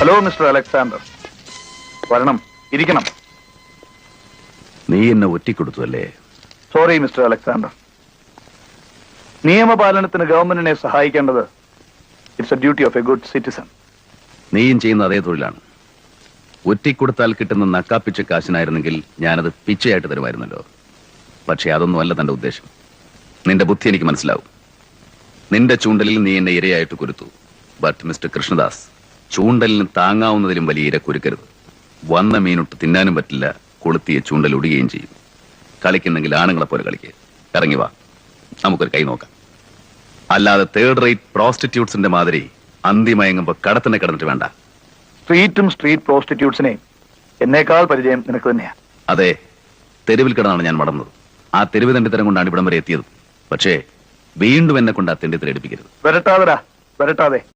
Hello mister Alexander, വരണം, ഇരിക്കണം. നീ എന്നെ ഒറ്റിക്കൊടുത്തു അല്ലേ? Sorry mister Alexander. നിയമപാലനത്തിന് ഗവൺമെന്റിനെ സഹായിക്കേണ്ടത് it's a duty of a good citizen. നീയും ചെയ്യുന്ന അതേ തൊഴിലാണ്. ഒറ്റിക്കൊടുത്താൽ കിട്ടുന്ന നക്കാപ്പിച്ച കാശിനായിരുന്നെങ്കിൽ ഞാനത് പിച്ചയായിട്ട് തരുമായിരുന്നല്ലോ. പക്ഷെ അതൊന്നും അല്ല തന്റെ ഉദ്ദേശം. നിന്റെ ബുദ്ധി എനിക്ക് മനസ്സിലാവും. നിന്റെ ചൂണ്ടലിൽ നീ എന്നെ ഇരയായിട്ട് കുരുത്തു. ബട്ട് മിസ്റ്റർ കൃഷ്ണദാസ്, ചൂണ്ടലിന് താങ്ങാവുന്നതിലും വലിയ ഇര കുരുക്കരുത്. വന്ന മീനൊട്ട് തിന്നാനും പറ്റില്ല, കൊളുത്തിയ ചൂണ്ടൽ ഒടുകയും ചെയ്യും. കളിക്കുന്നെങ്കിൽ ആണുങ്ങളെ പോലെ കളിക്കുക. ഇറങ്ങി വാ, നമുക്കൊരു കൈ നോക്കാം. അല്ലാതെ തേർഡ് റേറ്റ് പ്രോസ്റ്റിറ്റ്യൂട്ട്സിന്റെ മാതിരി അന്തിമയങ്ങുമ്പോ കടത്തിനെ കിടന്നിട്ട് വേണ്ട. സ്ട്രീറ്റ് പ്രോസ്റ്റിറ്റ്യൂട്ട്സിനെയും എന്നേക്കാൾ പരിചയം നിനക്ക് തന്നെയാ. അതെ, തെരുവിൽ കിടന്നാണ് ഞാൻ വളർന്നത്. ആ തെരുവ് തണ്ടിത്തരം കൊണ്ടാണ് ഇവിടം വരെ എത്തിയത്. പക്ഷേ വീണ്ടും എന്നെ കൊണ്ട് ആ തെണ്ടിത്തരം എടുപ്പിക്കരുത്. വരട്ടാതെ